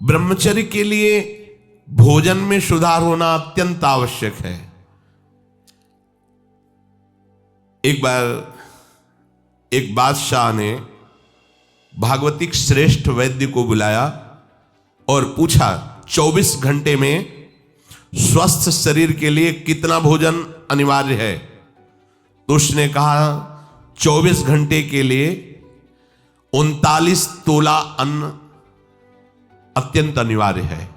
ब्रह्मचर्य के लिए भोजन में सुधार होना अत्यंत आवश्यक है। एक बार एक बादशाह ने भागवतिक श्रेष्ठ वैद्य को बुलाया और पूछा 24 घंटे में स्वस्थ शरीर के लिए कितना भोजन अनिवार्य है। तो उसने कहा 24 घंटे के लिए 39 तोला अन्न अत्यंत अनिवार्य है।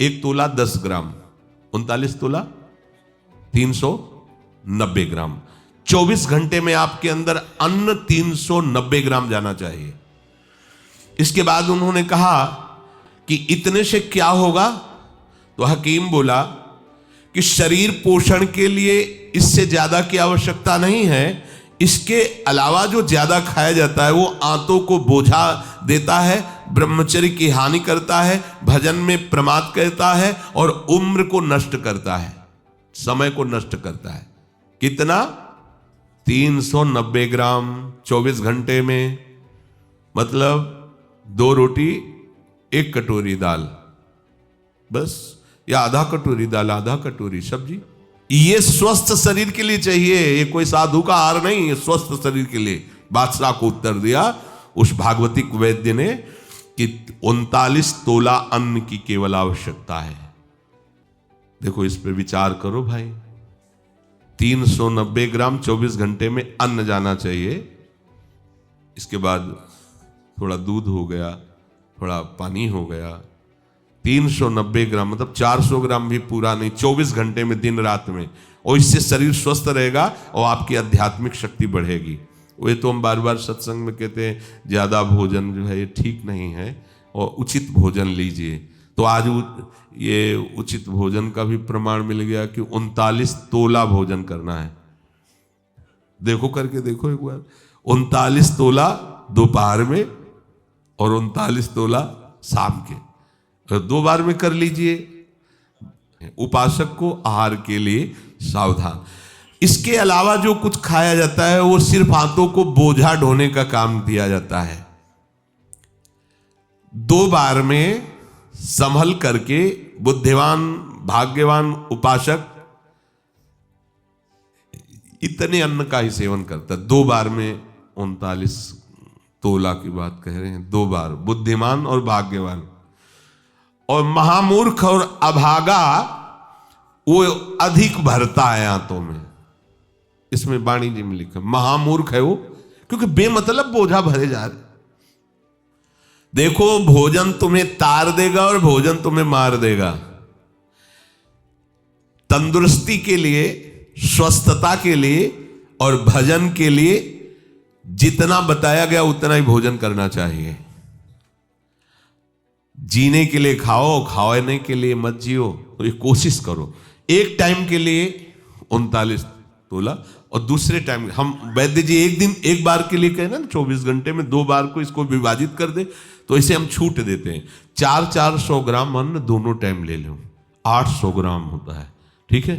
1 तोला 10 ग्राम, 39 तोला 390 ग्राम। 24 घंटे में आपके अंदर अन्न 390 ग्राम जाना चाहिए। इसके बाद उन्होंने कहा कि इतने से क्या होगा? तो हकीम बोला कि शरीर पोषण के लिए इससे ज्यादा की आवश्यकता नहीं है। इसके अलावा जो ज्यादा खाया जाता है वो आंतों को बोझा देता है, ब्रह्मचर्य की हानि करता है, भजन में प्रमाद करता है और उम्र को नष्ट करता है, समय को नष्ट करता है। कितना? 390 ग्राम 24 घंटे में, मतलब 2 रोटी 1 कटोरी दाल बस, या आधा कटोरी दाल आधा कटोरी सब्जी। ये स्वस्थ शरीर के लिए चाहिए, ये कोई साधु का आहार नहीं, ये स्वस्थ शरीर के लिए। बादशाह को उत्तर दिया उस भागवतिक वैद्य ने कि 39 तोला अन्न की केवल आवश्यकता है। देखो, इस पे विचार करो भाई। 390 ग्राम 24 घंटे में अन्न जाना चाहिए। इसके बाद थोड़ा दूध हो गया, थोड़ा पानी हो गया। 390 ग्राम मतलब 400 ग्राम भी पूरा नहीं, 24 घंटे में, दिन रात में। और इससे शरीर स्वस्थ रहेगा और आपकी आध्यात्मिक शक्ति बढ़ेगी। वो तो हम बार बार सत्संग में कहते हैं ज्यादा भोजन जो है ये ठीक नहीं है और उचित भोजन लीजिए। तो आज ये उचित भोजन का भी प्रमाण मिल गया कि 39 तोला भोजन करना है। देखो, करके देखो एक बार। 39 तोला दोपहर में और 39 तोला शाम के, 2 बार में कर लीजिए। उपासक को आहार के लिए सावधान। इसके अलावा जो कुछ खाया जाता है वो सिर्फ हाथों को बोझा ढोने का काम दिया जाता है। 2 बार में संभल करके बुद्धिमान भाग्यवान उपासक इतने अन्न का ही सेवन करता है। 2 बार में 39 तोला की बात कह रहे हैं, 2 बार। बुद्धिमान और भाग्यवान। और महामूर्ख और अभागा वो अधिक भरता है आंतों में। इसमें वाणी जी में लिखा महामूर्ख है वो, क्योंकि बेमतलब बोझा भरे जा रहे। देखो, भोजन तुम्हें तार देगा और भोजन तुम्हें मार देगा। तंदुरुस्ती के लिए, स्वस्थता के लिए और भजन के लिए जितना बताया गया उतना ही भोजन करना चाहिए। जीने के लिए खाओ, खाने के लिए मत जियो। तो ये कोशिश करो। एक टाइम के लिए 39 तोला और दूसरे टाइम हम वैद्य जी एक दिन एक बार के लिए कहे ना, 24 घंटे में 2 बार को इसको विभाजित कर दे, तो इसे हम छूट देते हैं। 400 ग्राम अन्न दोनों टाइम ले लो, 800 ग्राम होता है। ठीक है,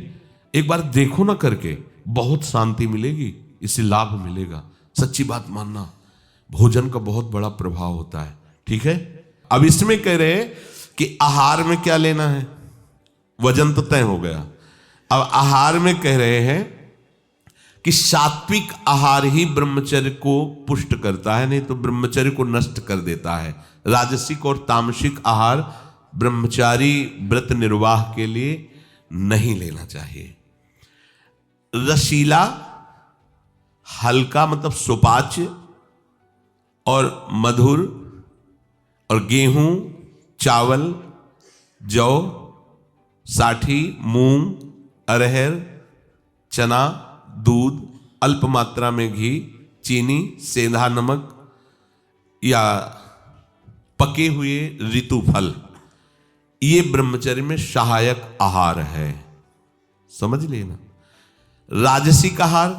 एक बार देखो ना करके, बहुत शांति मिलेगी, इससे लाभ मिलेगा। सच्ची बात मानना, भोजन का बहुत बड़ा प्रभाव होता है। ठीक है, अब इसमें कह रहे हैं कि आहार में क्या लेना है। वजन तो तय हो गया। अब आहार में कह रहे हैं कि सात्विक आहार ही ब्रह्मचर्य को पुष्ट करता है, नहीं तो ब्रह्मचर्य को नष्ट कर देता है। राजसिक और तामसिक आहार ब्रह्मचारी व्रत निर्वाह के लिए नहीं लेना चाहिए। रसीला, हल्का मतलब सुपाच्य और मधुर, और गेहूं, चावल, जौ, साठी, मूंग, अरहर, चना, दूध, अल्प मात्रा में घी, चीनी, सेंधा नमक या पके हुए ऋतु फल, ये ब्रह्मचर्य में सहायक आहार है। समझ लेना। राजसिक आहार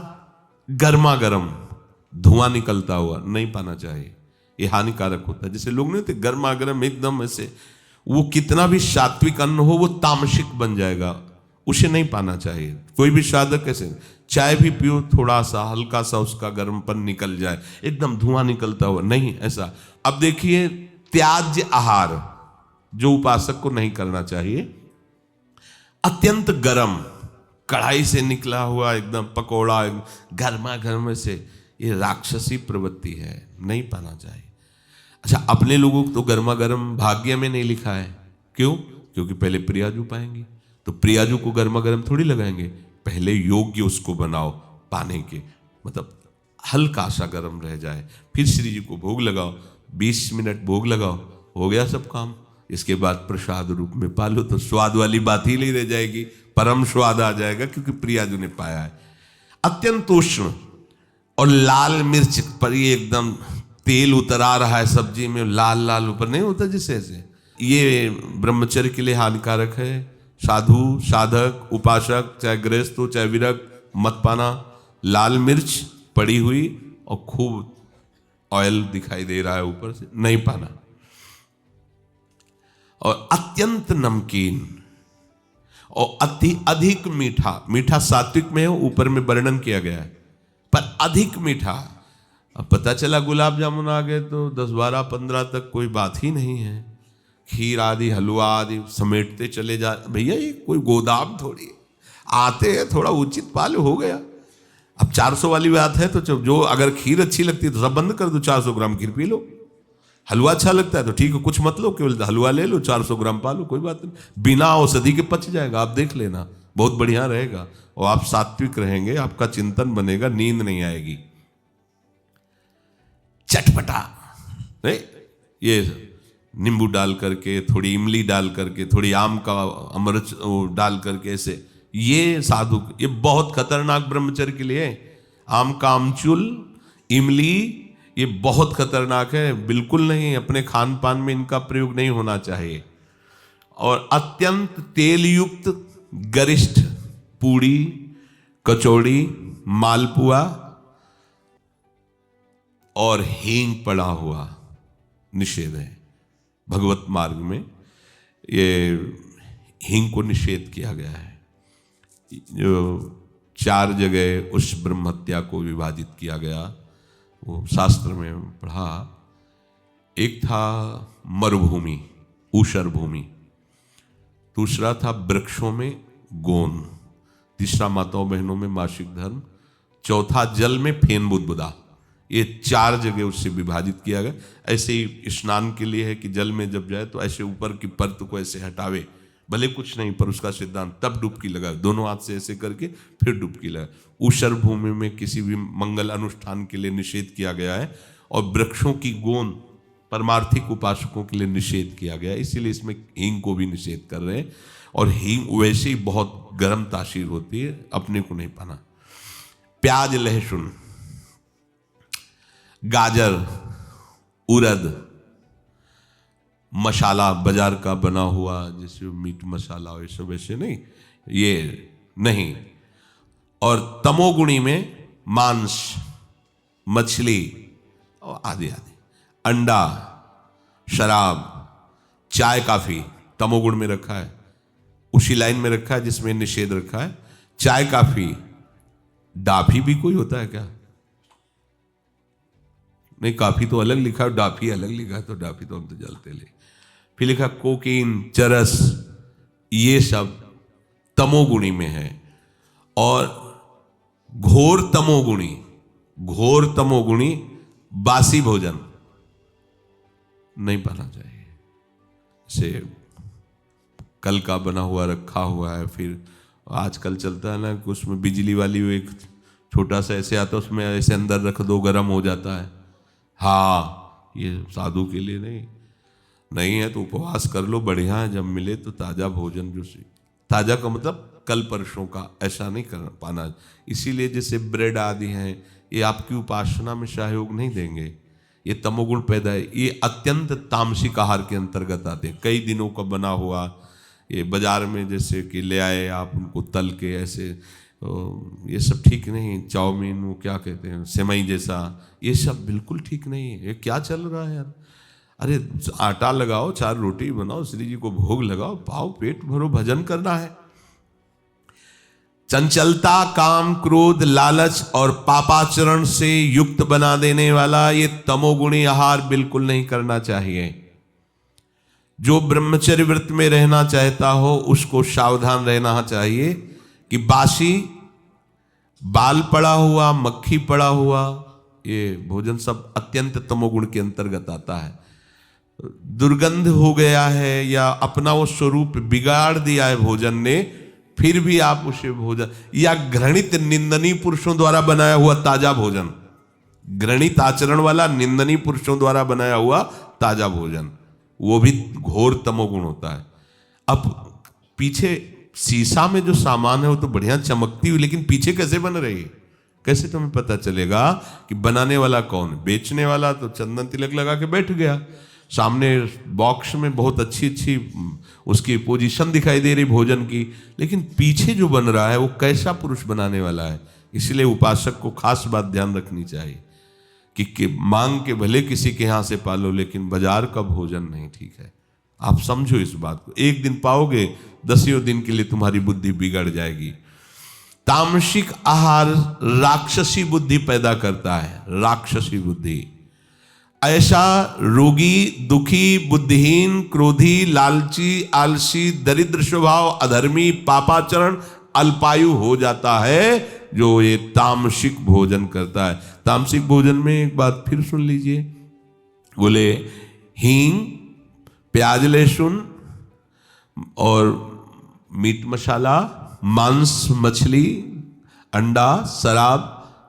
गर्मा गर्म धुआं निकलता हुआ नहीं पाना चाहिए, ये हानिकारक होता है। जैसे लोग नहीं होते गर्मा गर्म एकदम ऐसे, वो कितना भी सात्विक अन्न हो वो तामसिक बन जाएगा, उसे नहीं पाना चाहिए। कोई भी साधक ऐसे चाय भी पियो, थोड़ा सा हल्का सा उसका गर्मपन निकल जाए, एकदम धुआं निकलता हुआ नहीं, ऐसा। अब देखिए, त्याज्य आहार, जो उपासक को नहीं करना चाहिए। अत्यंत गर्म, कढ़ाई से निकला हुआ एकदम पकोड़ा गर्मा गर्म से, ये राक्षसी प्रवृत्ति है, नहीं पाना चाहिए। अच्छा, अपने लोगों को तो गर्मा गर्म भाग्य में नहीं लिखा है, क्यों? क्योंकि पहले प्रियाजू पाएंगे, तो प्रियाजू को गर्मा गर्म थोड़ी लगाएंगे, पहले योग्य उसको बनाओ पाने के, मतलब हल्का सा गर्म रह जाए, फिर श्री जी को भोग लगाओ, 20 मिनट भोग लगाओ, हो गया सब काम। इसके बाद प्रसाद रूप में पालो तो स्वाद वाली बात ही नहीं रह जाएगी, परम स्वाद आ जाएगा, क्योंकि प्रियाजू ने पाया है। अत्यंत उष्ण और लाल मिर्च पर ये एकदम तेल उतर आ रहा है सब्जी में, लाल लाल ऊपर नहीं होता जिससे ऐसे, ये ब्रह्मचर्य के लिए हानिकारक है। साधु, साधक, उपासक, चाहे गृहस्थ हो चाहे विरक्त, मत पाना। लाल मिर्च पड़ी हुई और खूब ऑयल दिखाई दे रहा है ऊपर से, नहीं पाना। और अत्यंत नमकीन और अति अधिक मीठा, मीठा सात्विक में हो, ऊपर में वर्णन किया गया है, पर अधिक मीठा। अब पता चला गुलाब जामुन आ गए तो 10, 12, 15 तक कोई बात ही नहीं है, खीर आदि हलवा आदि समेटते चले जा। भैया ये कोई गोदाम थोड़ी है, आते हैं थोड़ा उचित पाल हो गया। अब 400 वाली बात है तो जो अगर खीर अच्छी लगती है तो सब बंद कर दो, 400 ग्राम खीर पी लो। हलवा अच्छा लगता है तो ठीक है, कुछ मत लो, केवल हलवा ले लो, 400 ग्राम पा लो, कोई बात नहीं, बिना औषधि के पच जाएगा, आप देख लेना, बहुत बढ़िया रहेगा। और आप सात्विक रहेंगे, आपका चिंतन बनेगा, नींद नहीं आएगी। चटपटा नहीं, ये नींबू डाल करके, थोड़ी इमली डाल करके, थोड़ी आम का अमृत डाल करके, ऐसे ये साधु, ये बहुत खतरनाक ब्रह्मचर्य के लिए। आम का आमचूल, इमली, ये बहुत खतरनाक है, बिल्कुल नहीं, अपने खान पान में इनका प्रयोग नहीं होना चाहिए। और अत्यंत तेल युक्त गरिष्ठ पूड़ी, कचौड़ी, मालपुआ और हींग पड़ा हुआ निषेध है। भगवत मार्ग में ये हींग को निषेध किया गया है। जो 4 जगह उस ब्रह्म हत्या को विभाजित किया गया, वो शास्त्र में पढ़ा। एक था मरुभूमि, ऊषर भूमि, दूसरा था वृक्षों में गोन, तीसरा माताओं बहनों में मासिक धर्म, चौथा जल में फेन बुदबुदा। ये 4 जगह उससे विभाजित किया गया। ऐसे ही स्नान के लिए है कि जल में जब जाए तो ऐसे ऊपर की परत को ऐसे हटावे, भले कुछ नहीं, पर उसका सिद्धांत, तब डुबकी लगाए, दोनों हाथ से ऐसे करके फिर डुबकी लगाए। ऊषर भूमि में किसी भी मंगल अनुष्ठान के लिए निषेध किया गया है। और वृक्षों की गोंद परमार्थिक उपासकों के लिए निषेध किया गया है, इसीलिए इसमें हींग को भी निषेध कर रहे हैं। और हींग वैसे ही बहुत गर्म तासीर होती है, अपने को नहीं पाना। प्याज, लहसुन, गाजर, उड़द, मसाला बाजार का बना हुआ जैसे मीट मसाला और ये सब, ऐसे नहीं, ये नहीं। और तमोगुणी में मांस, मछली और आदि आदि, अंडा, शराब, चाय, काफी तमोगुण में रखा है, उसी लाइन में रखा है जिसमें निषेध रखा है। चाय, काफी, डाफी भी कोई होता है क्या? नहीं, काफी तो अलग लिखा है, डाफी अलग लिखा है, तो डाफी तो हम तो जलते ले। फिर लिखा कोकीन, चरस, ये सब तमोगुणी में है। और घोर तमोगुणी बासी भोजन नहीं पाना चाहिए। से कल का बना हुआ रखा हुआ है, फिर आजकल चलता है ना कि उसमें बिजली वाली वो एक छोटा सा ऐसे आता है, उसमें ऐसे अंदर रख दो, गर्म हो जाता है। हाँ, ये साधु के लिए नहीं है तो उपवास कर लो, बढ़िया है, जब मिले तो ताज़ा भोजन, जो ताज़ा का मतलब कल परसों का, ऐसा नहीं कर पाना। इसीलिए जैसे ब्रेड आदि हैं, ये आपकी उपासना में सहयोग नहीं देंगे, ये तमोगुण पैदा है। ये अत्यंत तामसिक आहार के अंतर्गत आते हैं। कई दिनों का बना हुआ ये बाजार में जैसे कि ले आए आप, उनको तल के ऐसे, ये सब ठीक नहीं। चाउमीन, वो क्या कहते हैं, सेवई जैसा, ये सब बिल्कुल ठीक नहीं है। ये क्या चल रहा है यार? अरे आटा लगाओ, 4 रोटी बनाओ, श्री जी को भोग लगाओ, पाओ, पेट भरो, भजन करना है। चंचलता, काम, क्रोध, लालच और पापाचरण से युक्त बना देने वाला ये तमोगुणी आहार बिल्कुल नहीं करना चाहिए। जो ब्रह्मचर्य व्रत में रहना चाहता हो उसको सावधान रहना चाहिए कि बासी, बाल पड़ा हुआ, मक्खी पड़ा हुआ, ये भोजन सब अत्यंत तमोगुण के अंतर्गत आता है। दुर्गंध हो गया है या अपना वो स्वरूप बिगाड़ दिया है भोजन ने, फिर भी आप उसे भोजन, या घृणित निंदनीय पुरुषों द्वारा बनाया हुआ ताजा भोजन, घृणित आचरण वाला निंदनीय पुरुषों द्वारा बनाया हुआ ताजा भोजन, वो भी घोर तमोगुण होता है। अब पीछे शीशा में जो सामान है वो तो बढ़िया चमकती हुई, लेकिन पीछे कैसे बन रही है, कैसे तुम्हें पता चलेगा कि बनाने वाला कौन है? बेचने वाला तो चंदन तिलक लगा के बैठ गया, सामने बॉक्स में बहुत अच्छी अच्छी उसकी पोजीशन दिखाई दे रही भोजन की, लेकिन पीछे जो बन रहा है वो कैसा पुरुष बनाने वाला है। इसलिए उपासक को खास बात ध्यान रखनी चाहिए कि मांग के भले किसी के यहाँ से पालो, लेकिन बाजार का भोजन नहीं ठीक है। आप समझो इस बात को, एक दिन पाओगे, 10 दिन के लिए तुम्हारी बुद्धि बिगड़ जाएगी। तामसिक आहार राक्षसी बुद्धि पैदा करता है, राक्षसी बुद्धि। ऐसा रोगी, दुखी, बुद्धिहीन, क्रोधी, लालची, आलसी, दरिद्र स्वभाव, अधर्मी, पापाचरण, अल्पायु हो जाता है जो ये तामसिक भोजन करता है। तामसिक भोजन में एक बात फिर सुन लीजिए, बोले हींग, प्याज, लहसुन और मीट मसाला, मांस, मछली, अंडा, शराब,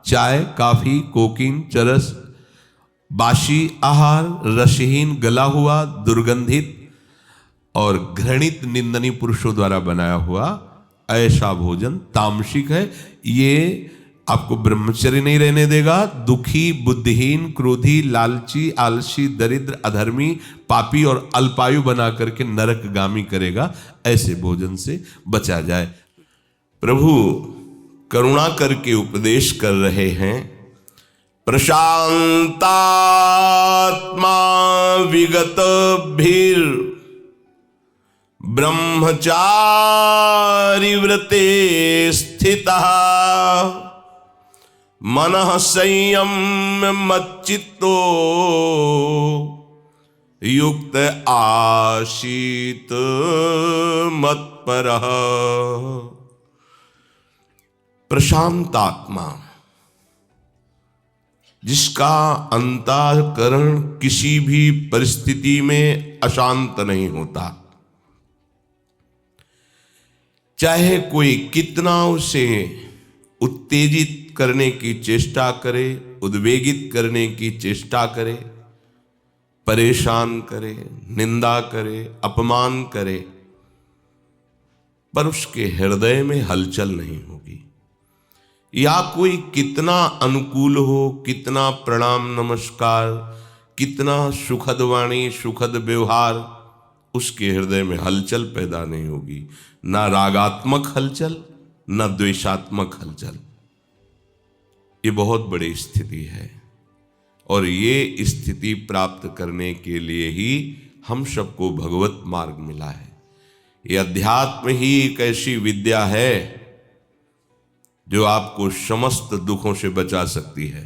चाय, कॉफी, कोकीन, चरस, बासी आहार, रसहीन, गला हुआ, दुर्गंधित और घृणित निंदनीय पुरुषों द्वारा बनाया हुआ ऐसा भोजन तामसिक है। ये आपको ब्रह्मचर्य नहीं रहने देगा। दुखी, बुद्धिहीन, क्रोधी, लालची, आलसी, दरिद्र, अधर्मी, पापी और अल्पायु बना करके नरकगामी करेगा। ऐसे भोजन से बचा जाए। प्रभु करुणा करके उपदेश कर रहे हैं, प्रशांतात्मा विगत भीर ब्रह्मचारि व्रते स्थितः मनः संयम्य मच्चित्तो युक्त आसीत मत्परः। प्रशांतात्मा, जिसका अंतःकरण किसी भी परिस्थिति में अशांत नहीं होता, चाहे कोई कितना उसे उत्तेजित करने की चेष्टा करे, उद्वेगित करने की चेष्टा करे, परेशान करे, निंदा करे, अपमान करे, पर उसके हृदय में हलचल नहीं होगी। या कोई कितना अनुकूल हो, कितना प्रणाम नमस्कार, कितना सुखद वाणी, सुखद व्यवहार, उसके हृदय में हलचल पैदा नहीं होगी। ना रागात्मक हलचल, ना द्वेषात्मक हलचल। ये बहुत बड़ी स्थिति है, और ये स्थिति प्राप्त करने के लिए ही हम सबको भगवत मार्ग मिला है। ये अध्यात्म ही एक ऐसी विद्या है जो आपको समस्त दुखों से बचा सकती है।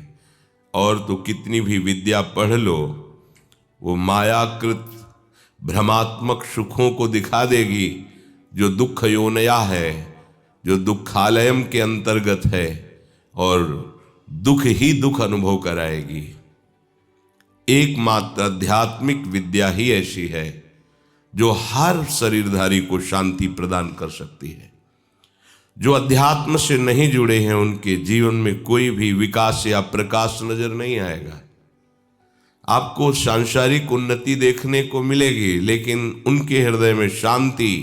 और तो कितनी भी विद्या पढ़ लो, वो मायाकृत भ्रमात्मक सुखों को दिखा देगी, जो दुख योनया है, जो दुखालयम के अंतर्गत है, और दुख ही दुख अनुभव कराएगी। एकमात्र आध्यात्मिक विद्या ही ऐसी है जो हर शरीरधारी को शांति प्रदान कर सकती है। जो अध्यात्म से नहीं जुड़े हैं उनके जीवन में कोई भी विकास या प्रकाश नजर नहीं आएगा। आपको सांसारिक उन्नति देखने को मिलेगी, लेकिन उनके हृदय में शांति,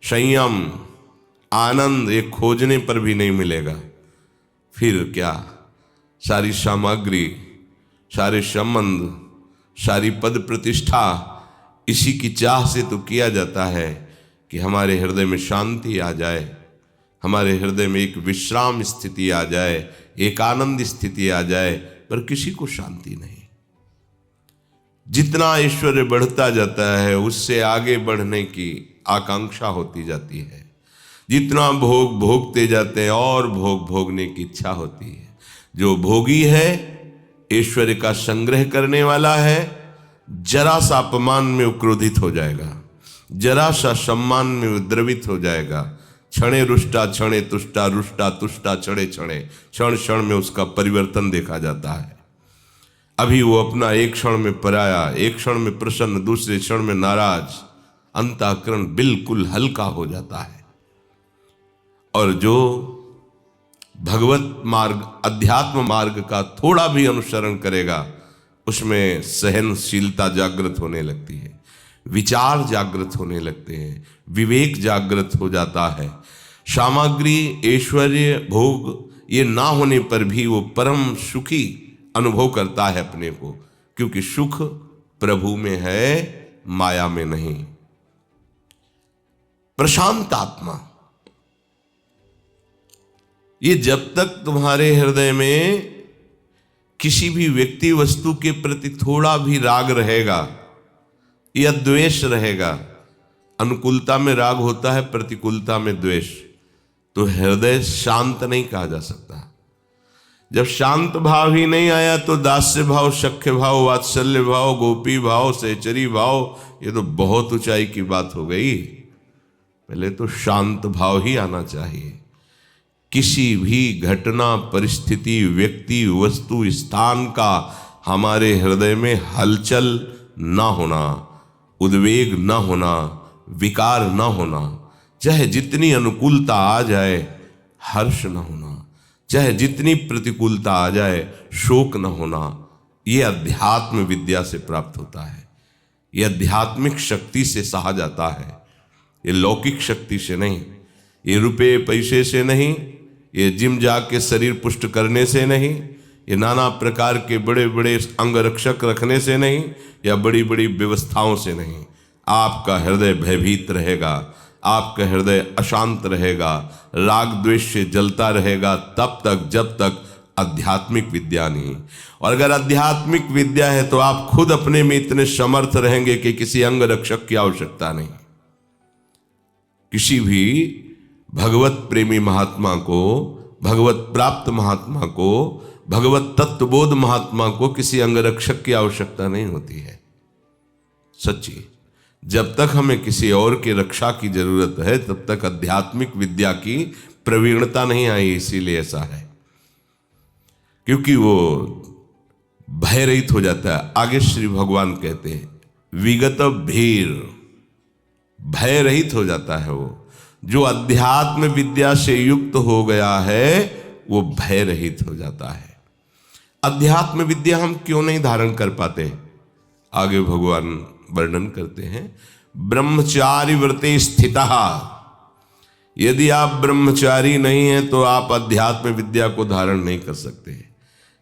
संयम, आनंद ये खोजने पर भी नहीं मिलेगा। फिर क्या, सारी सामग्री, सारे संबंध, सारी पद प्रतिष्ठा इसी की चाह से तो किया जाता है कि हमारे हृदय में शांति आ जाए, हमारे हृदय में एक विश्राम स्थिति आ जाए, एक आनंद स्थिति आ जाए, पर किसी को शांति नहीं। जितना ऐश्वर्य बढ़ता जाता है उससे आगे बढ़ने की आकांक्षा होती जाती है। जितना भोग भोगते जाते हैं और भोग भोगने की इच्छा होती है। जो भोगी है, ऐश्वर्य का संग्रह करने वाला है, जरा सा अपमान में वो क्रोधित हो जाएगा, जरा सा सम्मान में वो द्रवित हो जाएगा। क्षणे रुष्टा क्षणे तुष्टा, रुष्टा तुष्टा क्षणे क्षणे, क्षण क्षण में उसका परिवर्तन देखा जाता है। अभी वो अपना एक क्षण में पराया, एक क्षण में प्रसन्न, दूसरे क्षण में नाराज, अंतःकरण बिल्कुल हल्का हो जाता है। और जो भगवत मार्ग, अध्यात्म मार्ग का थोड़ा भी अनुसरण करेगा, उसमें सहनशीलता जागृत होने लगती है, विचार जागृत होने लगते हैं, विवेक जागृत हो जाता है। सामग्री, ऐश्वर्य, भोग ये ना होने पर भी वो परम सुखी अनुभव करता है अपने को, क्योंकि सुख प्रभु में है, माया में नहीं। प्रशांत आत्मा, ये जब तक तुम्हारे हृदय में किसी भी व्यक्ति वस्तु के प्रति थोड़ा भी राग रहेगा या द्वेष रहेगा, अनुकूलता में राग होता है, प्रतिकूलता में द्वेष, तो हृदय शांत नहीं कहा जा सकता। जब शांत भाव ही नहीं आया तो दास्य भाव, सख्य भाव, वात्सल्य भाव, गोपी भाव, सहचरी भाव, ये तो बहुत ऊंचाई की बात हो गई। पहले तो शांत भाव ही आना चाहिए। किसी भी घटना, परिस्थिति, व्यक्ति, वस्तु, स्थान का हमारे हृदय में हलचल ना होना, उद्वेग ना होना, विकार ना होना, चाहे जितनी अनुकूलता आ जाए हर्ष ना होना, चाहे जितनी प्रतिकूलता आ जाए शोक न होना, ये अध्यात्म विद्या से प्राप्त होता है। ये आध्यात्मिक शक्ति से सहा जाता है, ये लौकिक शक्ति से नहीं, ये रुपये पैसे से नहीं, ये जिम जाके शरीर पुष्ट करने से नहीं, ये नाना प्रकार के बड़े बड़े अंगरक्षक रखने से नहीं, या बड़ी बड़ी व्यवस्थाओं से नहीं। आपका हृदय भयभीत रहेगा, आपका हृदय अशांत रहेगा, राग द्वेष से जलता रहेगा तब तक जब तक आध्यात्मिक विद्या नहीं। और अगर आध्यात्मिक विद्या है तो आप खुद अपने में इतने समर्थ रहेंगे कि किसी अंग रक्षक की आवश्यकता नहीं। किसी भी भगवत प्रेमी महात्मा को, भगवत प्राप्त महात्मा को, भगवत तत्वबोध महात्मा को किसी अंगरक्षक की आवश्यकता नहीं होती है। सच्ची, जब तक हमें किसी और की रक्षा की जरूरत है तब तक आध्यात्मिक विद्या की प्रवीणता नहीं आई। इसीलिए ऐसा है, क्योंकि वो भय रहित हो जाता है। आगे श्री भगवान कहते हैं विगत भीर, भय रहित हो जाता है। वो जो अध्यात्म विद्या से युक्त हो गया है वो भय रहित हो जाता है। अध्यात्म विद्या हम क्यों नहीं धारण कर पाते? आगे भगवान वर्णन करते हैं, ब्रह्मचारी व्रते स्थितः। यदि आप ब्रह्मचारी नहीं हैं तो आप अध्यात्म विद्या को धारण नहीं कर सकते।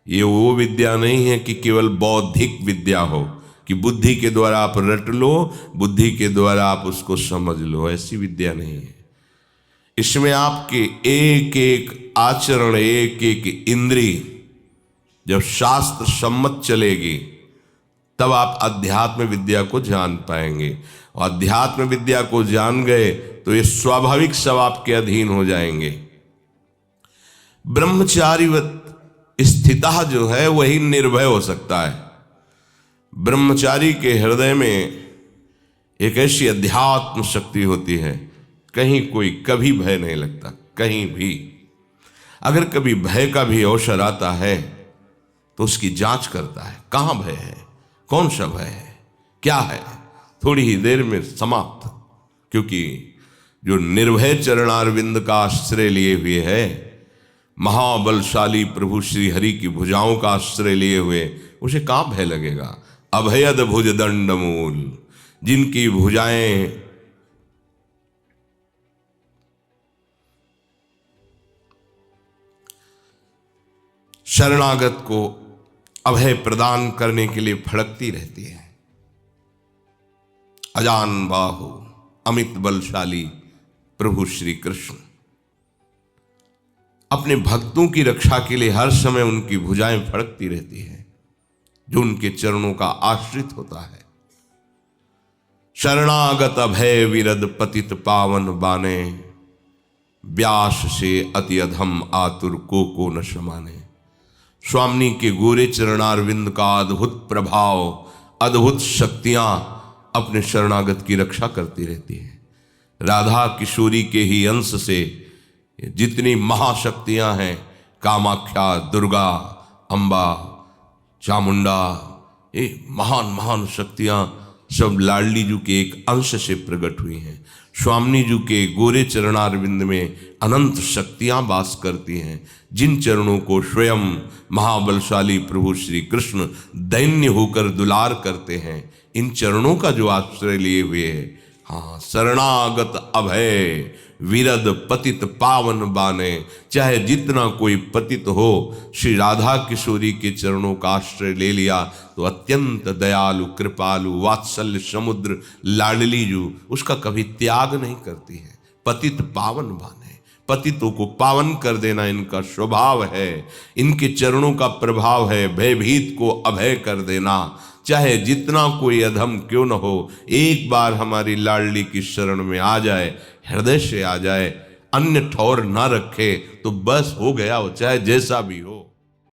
ये वो विद्या नहीं है कि केवल बौद्धिक विद्या हो, कि बुद्धि के द्वारा आप रट लो, बुद्धि के द्वारा आप उसको समझ लो, ऐसी विद्या नहीं है। इसमें आपके एक एक आचरण, एक एक इंद्रिय जब शास्त्र सम्मत चलेगी तब आप अध्यात्म विद्या को जान पाएंगे। और अध्यात्म विद्या को जान गए तो ये स्वाभाविक सब आपके अधीन हो जाएंगे। ब्रह्मचारीवत स्थितः जो है वही निर्भय हो सकता है। ब्रह्मचारी के हृदय में एक ऐसी अध्यात्म शक्ति होती है, कहीं कोई कभी भय नहीं लगता, कहीं भी। अगर कभी भय का भी अवसर आता है तो उसकी जांच करता है, कहाँ भय है, कौन सा भय है, क्या है, थोड़ी ही देर में समाप्त। क्योंकि जो निर्भय चरणारविंद का आश्रय लिए हुए है, महाबलशाली प्रभु श्री हरि की भुजाओं का आश्रय लिए हुए, उसे कहाँ भय लगेगा। अभयद भुज दंड मूल, जिनकी भुजाएं शरणागत को अभय प्रदान करने के लिए फड़कती रहती है। अजान बाहु अमित बलशाली प्रभु श्री कृष्ण अपने भक्तों की रक्षा के लिए हर समय उनकी भुजाएं फड़कती रहती है, जो उनके चरणों का आश्रित होता है। शरणागत अभय विरद पतित पावन बाने, व्यास से अति अधम आतुर को न समाने। स्वामी के गोरे चरणारविंद का अद्भुत प्रभाव अद्भुत शक्तियां अपने शरणागत की रक्षा करती रहती हैं। राधा किशोरी के ही अंश से जितनी महाशक्तियां हैं, कामाख्या, दुर्गा, अम्बा, चामुंडा, ये महान महान शक्तियां सब लाडली जी के एक अंश से प्रकट हुई हैं। स्वामी जी के गोरे चरणारविंद में अनंत शक्तियां वास करती हैं, जिन चरणों को स्वयं महाबलशाली प्रभु श्री कृष्ण दैन्य होकर दुलार करते हैं। इन चरणों का जो आश्रय लिए हुए है, हाँ, शरणागत अभय विरद पतित पावन बाने। चाहे जितना कोई पतित हो, श्री राधा किशोरी के चरणों का आश्रय ले लिया तो अत्यंत दयालु, कृपालु, वात्सल्य समुद्र लाडली जो उसका कभी त्याग नहीं करती है। पतित पावन बाने, पतितों को पावन कर देना इनका स्वभाव है, इनके चरणों का प्रभाव है। भयभीत को अभय कर देना, चाहे जितना कोई अधम क्यों न हो, एक बार हमारी लाडली की शरण में आ जाए, हृदय से आ जाए, अन्य ठौर ना रखे तो बस हो गया, हो चाहे जैसा भी हो।